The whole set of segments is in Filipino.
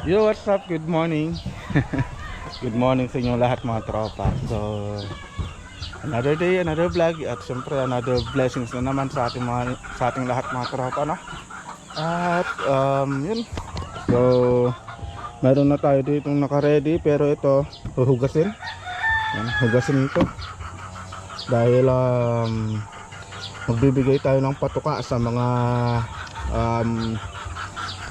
Yo, what's up? Good morning. Good morning sa inyo lahat mga tropa. So, another day, another vlog. At syempre, another blessings na naman sa ating lahat mga tropa, no? At, yun. So, meron na tayo dito naka-ready. Pero ito, huhugasin. Yan, hugasin ito. Dahil, magbibigay tayo ng patuka sa mga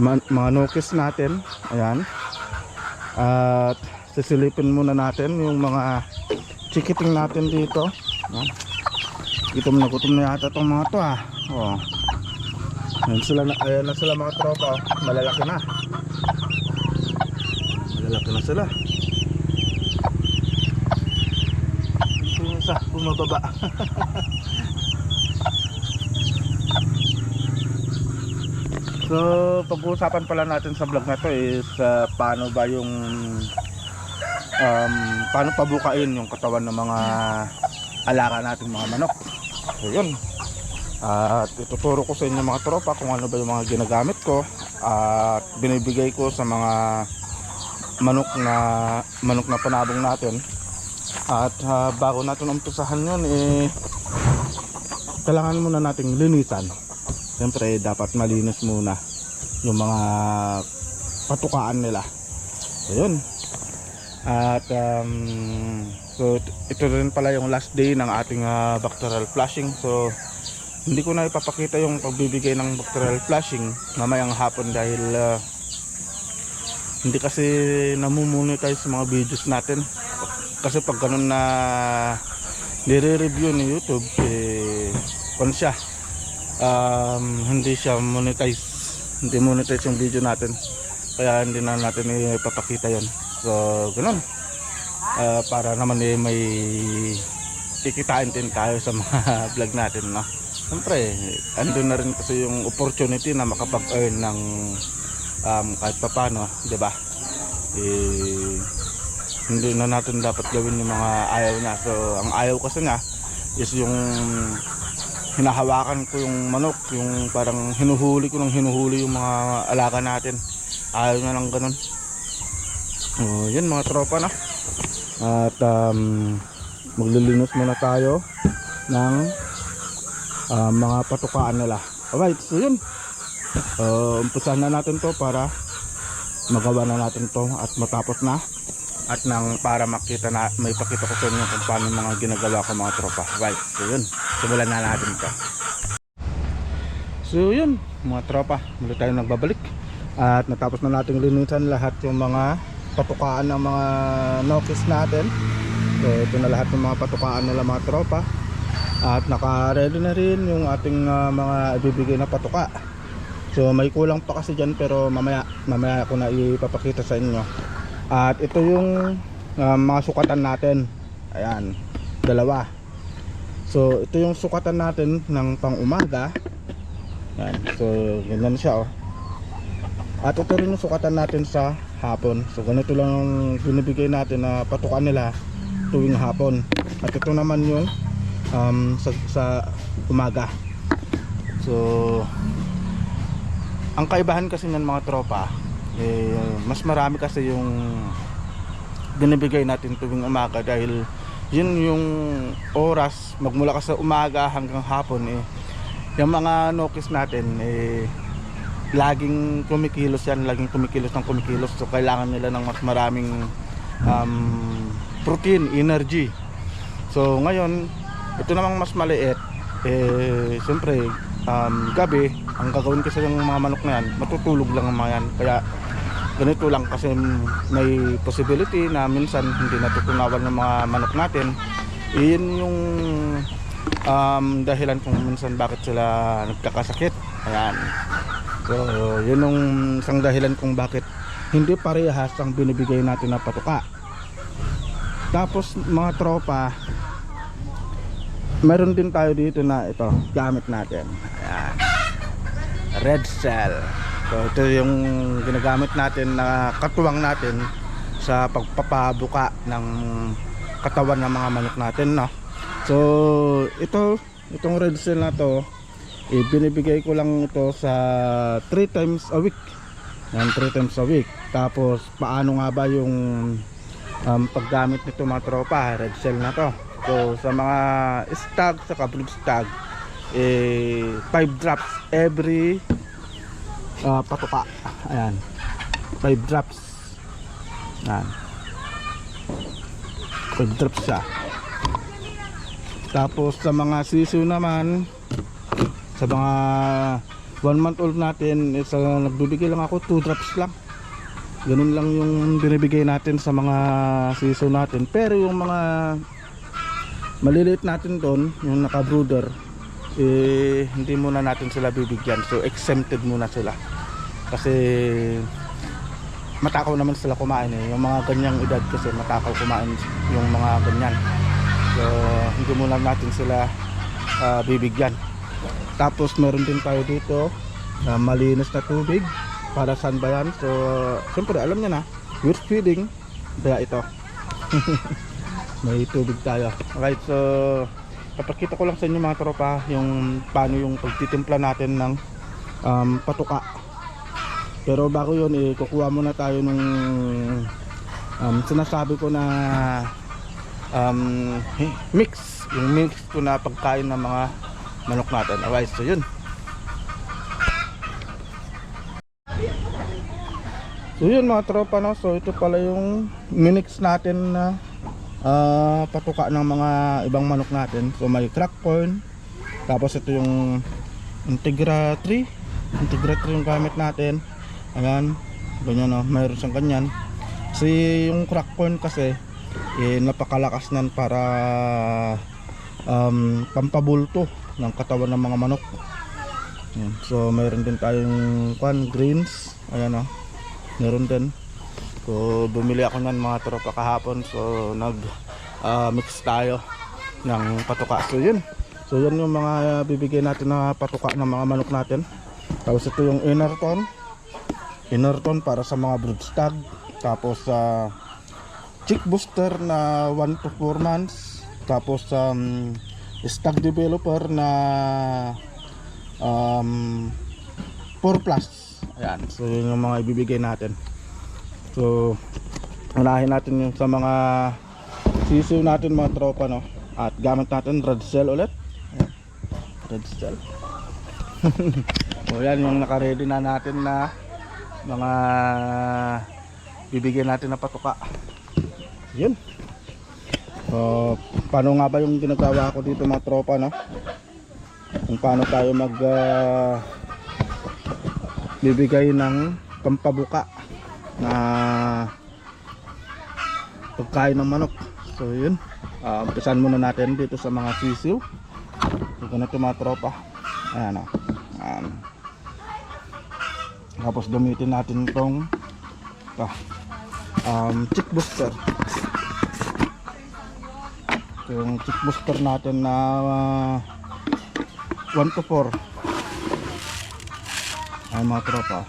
mga nokis natin. Ayan. At sisilipin muna natin yung mga chikiting natin dito. Ayan. Gutom na yata itong mga to ah. Oh. Ayan na sila mga tropa. Malalaki na. Malalaki na sila. Ito yung isa bumababa. So, pag-uusapan pala natin sa vlog na to is paano ba yung paano pabukain yung katawan ng mga alaga nating mga manok. So, yun. At ituturo ko sa inyo mga tropa kung ano ba yung mga ginagamit ko at binibigay ko sa mga manok na panabong natin. At bago natin umpisahan yun, kailangan muna nating linisan. Siyempre dapat malinis muna yung mga patukaan nila. So yun. At so ito rin pala yung last day ng ating bacterial flushing. So hindi ko na ipapakita yung pagbibigay ng bacterial flushing mamayang hapon dahil hindi kasi namumumonetize sa mga videos natin. Kasi pag ganun na nire-review ni YouTube siya hindi siya monetize, hindi monetize yung video natin, kaya hindi na natin ipapakita yon. So ganun, para naman may kikitain din tayo sa mga vlog natin, no? Siyempre andun na rin kasi yung opportunity na makapag-earn ng kahit papano, diba? Hindi na natin dapat gawin yung mga ayaw na. So ang ayaw kasi nga is yung hinahawakan ko yung manok, yung parang hinuhuli yung mga alaga natin. Ayaw na lang ganun. So yun mga tropa na. At maglilinis muna tayo ng mga patukaan nila. Alright, so yun, umpisahan na natin to para magawa na natin to at matapos na. At para may pakita ko sa inyo kung paano mga ginagawa ko mga tropa. Right, so yun, simulan na natin ito. So yun mga tropa, muli tayo nagbabalik. At natapos na natin linisan lahat yung mga patukaan ng mga nokis natin. So ito na lahat ng mga patukaan nila mga tropa. At naka-ready na rin yung ating mga ibibigay na patuka. So may kulang pa kasi dyan, pero mamaya ko na ipapakita sa inyo. At ito yung mga sukatan natin. Ayan, dalawa. So ito yung sukatan natin ng pang umaga. Ayan, so ganyan siya oh. At ito rin yung sukatan natin sa hapon. So ganito lang yung binibigay natin na patukan nila tuwing hapon. At ito naman yung sa umaga. So ang kaibahan kasi ng mga tropa, mas marami kasi yung binibigay natin tuwing umaga dahil yun yung oras magmula ka sa umaga hanggang hapon. Yung mga nokis natin laging kumikilos yan, laging kumikilos. So kailangan nila ng mas maraming protein, energy. So ngayon ito namang mas maliit, siyempre gabi ang gagawin kasi ng mga manok na yan, matutulog lang ang mga yan. Kaya ganito lang, kasi may possibility na minsan hindi natutunawan ng mga manok natin. Iyon yung dahilan kung minsan bakit sila nagkakasakit. Ayan. So yun yung isang dahilan kung bakit hindi parehas ang binibigay natin na patuka. Tapos mga tropa, meron din tayo dito na ito gamit natin. Ayan, red cell. So ito yung ginagamit natin na katuwang natin sa pagpapabuka ng katawan ng mga manok natin, no? So itong red cell na to, binibigay ko lang ito sa 3 times a week. Yan, 3 times a week. Tapos paano nga ba yung paggamit nito mga tropa? Red cell na to. So sa mga stag sa brood stag, 5 drops every patuka. Ayan, 5 drops. Ayan, 5 drops siya. Tapos sa mga sisiw naman, sa mga 1 month old natin is nagbibigay lang ako 2 drops lang. Ganun lang yung binibigay natin sa mga sisiw natin. Pero yung mga maliliit natin doon, yung naka-brooder, hindi muna natin sila bibigyan. So exempted muna sila. Kasi matakaw naman sila kumain Yung mga ganyang edad kasi matakaw kumain yung mga ganyan. So hindi muna natin sila bibigyan. Tapos meron din tayo dito malinis na tubig. Para saan ba yan? So siyempre alam niya na, we're feeding. Kaya ito may tubig tayo. Alright, so papakita ko lang sa inyo mga tropa yung paano yung pagtitimpla natin ng patuka. Pero bago yun, kukuha muna tayo nung sinasabi ko na mix. Yung mix ko na pagkain ng mga manok natin. Alright, so yun. So yun mga tropa, no? So ito pala yung minix natin na patuka ng mga ibang manok natin. So may crack corn. Tapos ito yung Integra 3 yung gamit natin. Ayan, ganyan, no? Mayroon siyang ganyan. Kasi yung crack corn kasi napakalakas nan para pampabulto ng katawan ng mga manok. Ayan. So mayroon din tayong greens. Ayan, no? Meron din. So bumili ako ng mga tropa kahapon. So nag mix tayo ng patuka. So yun. So yan yung mga bibigay natin na patuka ng mga manok natin. Tapos ito yung inner tone para sa mga brood stag. Tapos chick booster na 1 to 4 months. Tapos stag developer na 4 plus. Ayan, so yun yung mga ibibigay natin. So unahin natin yung sa mga sisiw natin mga tropa, no? At gamit natin red cell ulit. Ayan, red cell. So yan yung naka-ready na natin na mga bibigyan natin na patuka. Yun. So paano nga ba yung ginagawa ko dito mga tropa, no? Kung paano tayo mag bibigay ng pampabuka na pagkain ng manok. So yun, umpisan muna natin dito sa mga sisiw. So ganito mga tropa. Ayan, tapos gamitin natin itong chick booster. So yung chick booster natin na 1 to 4. Ay mga tropa,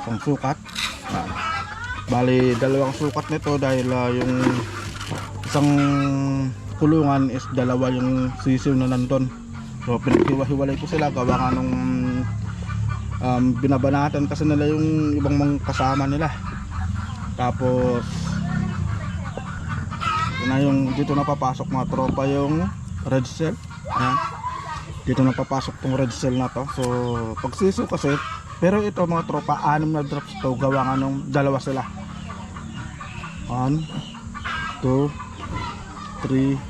isang sukat. Bali dalawang sukat nito dahil yung isang kulungan is dalawa yung sisiw na nandun. So pinaghiwa-hiwalay ko sila gawa nga nung binabanatan kasi nila yung ibang mga kasama nila. Tapos na yung dito na papasok mga tropa yung red cell. Ayan, dito na papasok tong red cell na to. So pag sisiw kasi, pero ito mga tropa, 6 na drops to gawa nga nung dalawa sila. 1, 2, 3,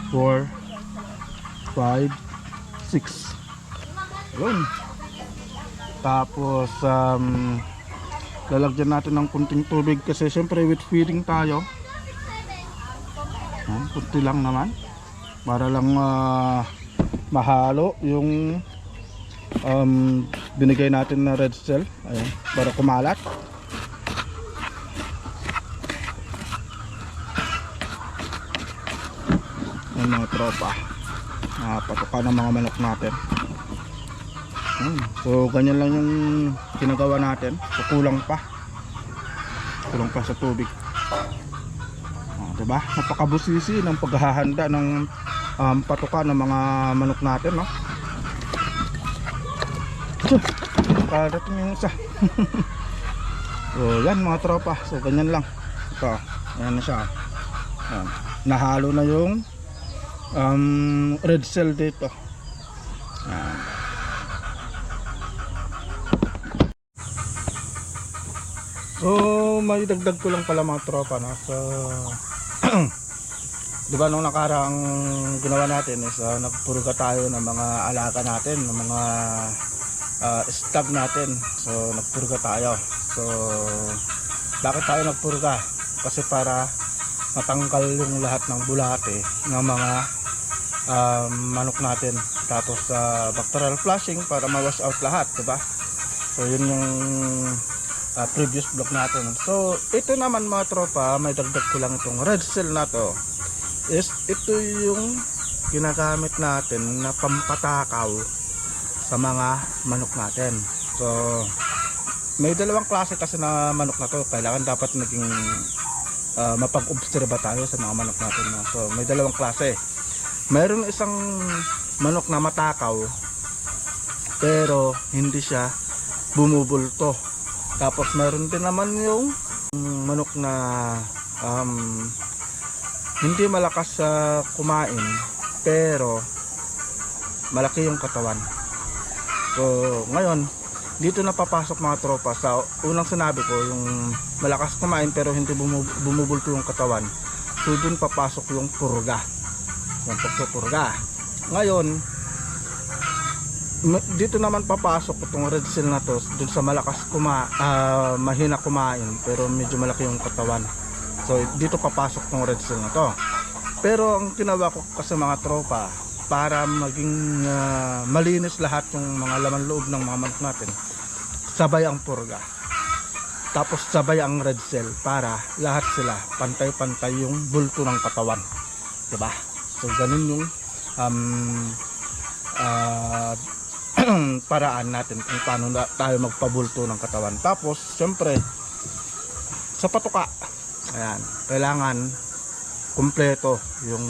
4, 5, 6. Ayun. Tapos lalagyan natin ng kunting tubig kasi syempre with feeding tayo. Kunti lang naman para lang mahalo yung binigay natin na red cell. Ayan, para kumalat. Ayan mga tropa, patuka ng mga manok natin. So ganyan lang yung ginagawa natin. So kulang pa sa tubig. Diba? Napakabusisi ng paghahanda ng patuka ng mga manok natin, no? Kadating yung isa. So yan mga tropa, so ganyan lang ito, ayan na siya. Ayan. Nahalo na yung red cell dito. Ayan. So may dagdag ko lang pala mga tropa, no? So diba nung nakaraang ginawa natin is nagpurga tayo ng mga alaga natin, ng mga stag natin. So nagpurga tayo. So bakit tayo nagpurga? Kasi para matanggal yung lahat ng bulate ng mga manok natin. Tapos bacterial flushing para ma-wash out lahat, diba? So yun yung previous vlog natin. So ito naman mga tropa, may dagdag ko lang itong red cell na to. Is ito yung ginagamit natin na pampatakaw sa mga manok natin. So may dalawang klase kasi na manok na to. Kailangan dapat naging mapag-obserba tayo sa mga manok natin, no? So may dalawang klase. Mayroon isang manok na matakaw pero hindi siya bumubulto. Tapos mayroon din naman yung manok na hindi malakas sa kumain pero malaki yung katawan. So ngayon dito na papasok mga tropa sa unang sinabi ko, yung malakas kumain pero hindi bumubulto yung katawan. So dun papasok yung purga, yung pagpupurga. Ngayon dito naman papasok itong red cell na to dun sa malakas mahina kumain pero medyo malaki yung katawan. So dito papasok tong red cell na to. Pero ang ginawa ko kasi mga tropa, para maging malinis lahat yung mga laman loob ng mga manok natin, sabay ang purga tapos sabay ang red cell para lahat sila pantay-pantay yung bulto ng katawan, diba? So ganun yung paraan natin kung paano tayo magpabulto ng katawan. Tapos syempre sa patuka, ayan, kailangan kumpleto yung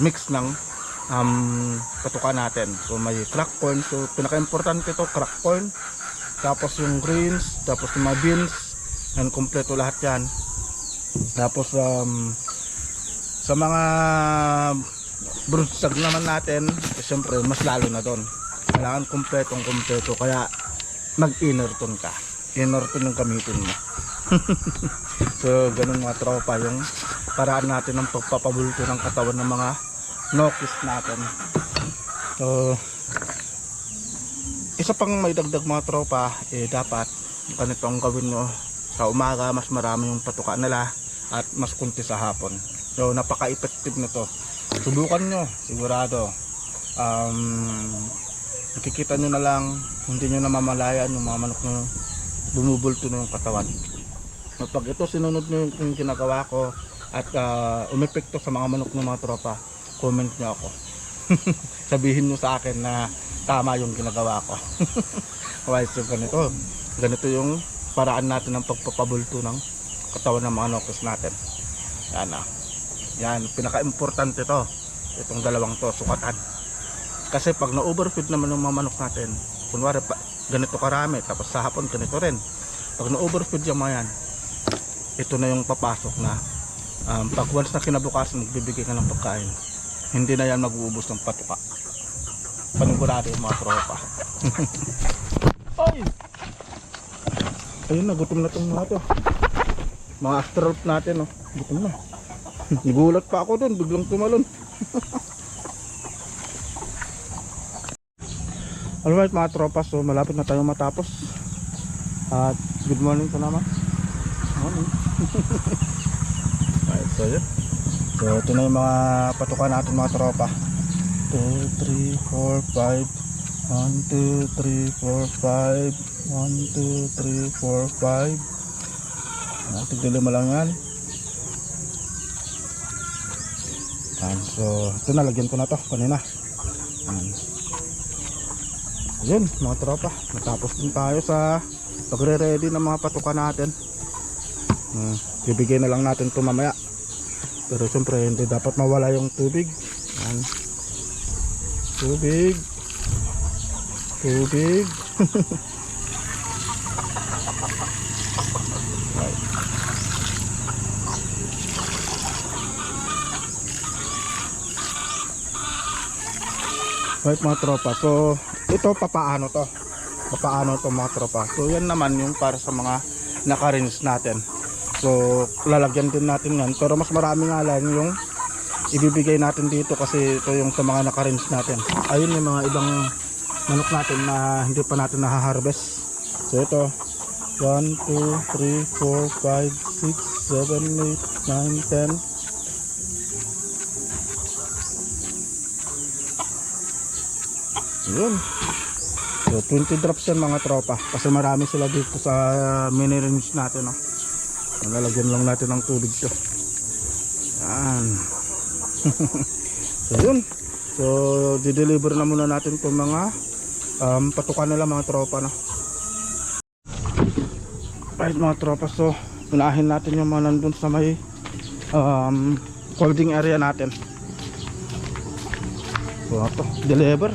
mix ng patuka natin. So may crack corn, so pinaka-importante to crack corn, tapos yung greens, tapos yung mga beans, and kumpleto lahat yan. Tapos sa mga broodstag naman natin, syempre mas lalo na doon, kailangan kumpletong kumpleto. Kaya mag inner tone ka, inner tone yung gamitin mo. So ganun mga tropa yung paraan natin ng pagpapabulto ng katawan ng mga nokis natin. So isa pang may dagdag mga tropa, dapat ganito ang gawin nyo sa umaga, mas marami yung patuka nila at mas kunti sa hapon. So napaka-effective nito, subukan nyo, sigurado. Nakikita nyo na lang, hindi nyo namamalayan yung mga manok nyo bumubulto na yung katawan. Pag ito sinunod nyo yung ginagawa ko at umepekto sa mga manok ng mga tropa, comment nyo ako. Sabihin nyo sa akin na tama yung ginagawa ko. Okay, so ganito yung paraan natin ng pagpapabulto ng katawan ng mga nokis natin. Yan na. Yan, pinaka-importante to, itong dalawang to, sukatan. Kasi pag na-overfeed naman ng mga manok natin, kunwari ganito karami, tapos sa hapon ganito rin, pag na-overfeed yung mga yan, ito na yung papasok na pag once na kinabukasan magbibigay ka ng pagkain, hindi na yan mag-uubos ng patuka. Panigurado yung mga tropa. Ay! Ayun na, gutom na itong mga to, mga astrolp natin, oh. Gutom na. Nagulat pa ako dun, biglang tumalon. Alright mga tropa, so malapit na tayo matapos. At good morning po naman. Morning. Alright, so yun. So ito na yung mga patukan natin mga tropa. 2, 3, 4, 5 1, 2, 3, 4, 5 1, 2, 3, 4, 5. Tigdilima lang yan. So ito na, lagyan ko na to kanina. Yun mga tropa, natapos din tayo sa pagre-ready ng mga patuka natin. Bibigay na lang natin ito mamaya, pero siyempre hindi dapat mawala yung tubig. Tubig Right mga tropa, so ito papaano to mga tropa. So yan naman yung para sa mga naka-rinse natin. So lalagyan din natin yan, pero mas marami nga lang yung ibibigay natin dito kasi ito yung sa mga naka-rinse natin. Ayun yung mga ibang manok natin na hindi pa natin nahaharvest. So ito 1, 2, 3, 4, 5, 6, 7, 8, 9, 10. Yun. So 20 drops yan mga tropa. Kasi marami sila dito sa mini range natin, no? Lalagyan lang natin ng tubig to. Yan. So yun. So di-deliver na muna natin itong mga patukan nila mga tropa, no? Right mga tropa, so unahin natin yung mga nandun sa may holding area natin. So ito, deliver.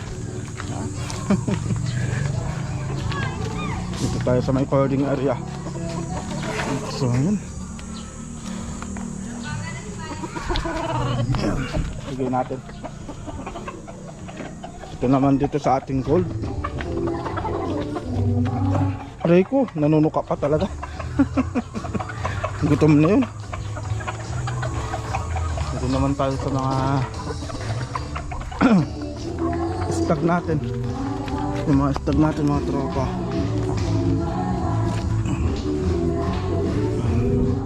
Dito tayo sa may holding area. So yun. Lagay natin. Ito naman dito sa ating gold. Aray ko, nanunuka pa talaga. Gutom na yun. Dito naman tayo sa mga stag natin. Yung mga stag natin mga tropa.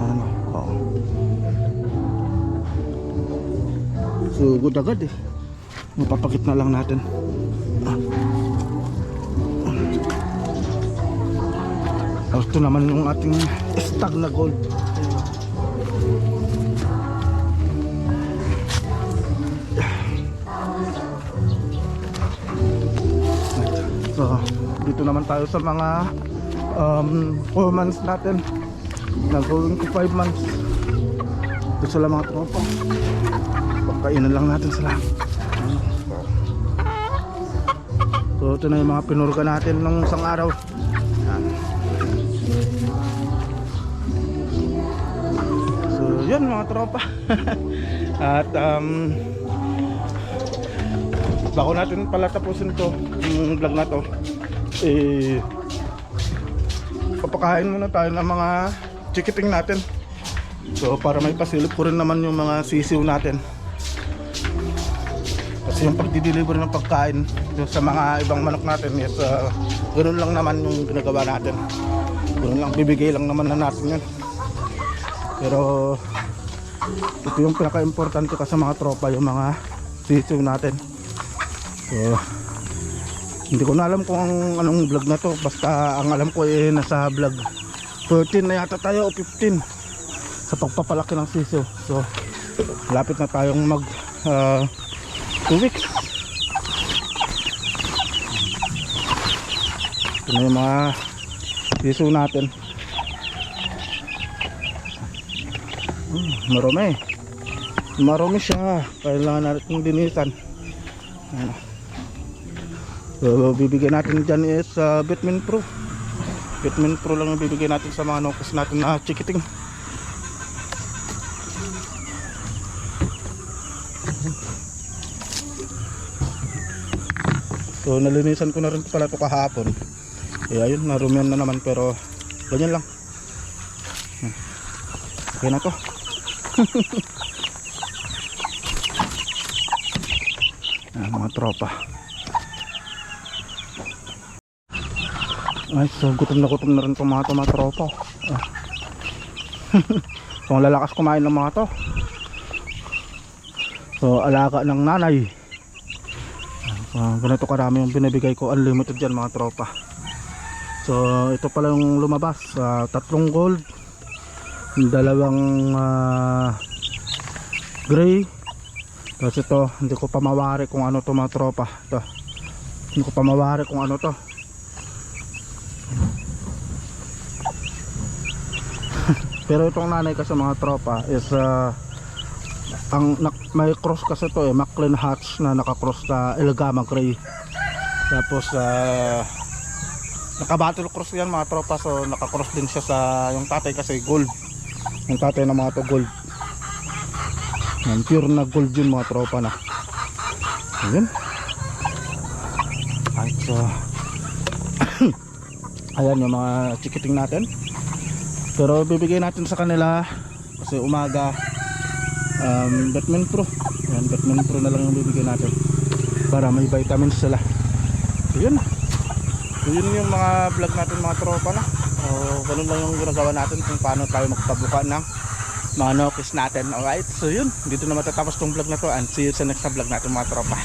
Ano? Oo. So good agad eh. Mapapakit na lang natin. Tapos ito naman yung ating stag na gold. So dito naman tayo sa mga 4 months natin na going to 5 months. Ito sila mga tropa. Pagkainan lang natin sila. So ito na yung mga pinurga natin nung isang araw. Yan. So yun mga tropa. At bago natin pala tapusin to yung vlog na to, papakain muna tayo ng mga chikiting natin. So para may pasilip ko rin naman yung mga sisiw natin. Kasi yung pagdi-deliver ng pagkain sa mga ibang manok natin is ganoon lang naman yung ginagawa natin. Ganoon lang, bibigay lang naman na natin yun. Pero ito yung pinaka-importante ka sa mga tropa, yung mga sisiw natin. So hindi ko na alam kung anong vlog na to. Basta ang alam ko nasa vlog 13 na yata tayo o 15 sa pagpapalaki ng sisiw. So lapit na tayong mag 2 weeks. Ito na yung mga sisiw natin. Marami siya. Kailangan natin dinisan. Ano. So bibigyan natin dyan is Bitmin Pro. Bitmin Pro lang yung bibigyan natin sa mga nokos natin na chikiting. So nalinisan ko na rin pala ito kahapon. Ayun, narumihan na naman pero ganyan lang. Okay na to. Mga tropa. Ay, so gutom na rin itong mga tropa. So ang lalakas kumain ng mga to. So alaga ng nanay. Ganito karami yung binibigay ko, unlimited dyan mga tropa. So ito pala yung lumabas, 3 gold, 2 gray. Tapos ito, hindi ko pa mawari kung ano to mga tropa. Ito, hindi ko pa mawari kung ano to. Pero itong nanay kasi mga tropa is may cross kasi to Maclean Hatch na naka-cross sa Elgama Gray. Tapos naka-battle cross yan mga tropa. So naka-cross din siya sa yung tatay kasi gold. Yung tatay ng mga to gold. Yan, pure na gold yun mga tropa na. Ayun. Alright, so ayan yung mga chikiting natin. Pero bibigay natin sa kanila kasi umaga Batman Pro. Ayan, Batman Pro na lang yung bibigay natin para may vitamins sila. So yun. So yun yung mga vlog natin mga tropa na. O ganun lang yung ginagawa natin kung paano tayo magpabuka ng mga nokis natin. Alright, so yun, dito na matatapos tong vlog na to, and see you sa next na vlog natin mga tropa.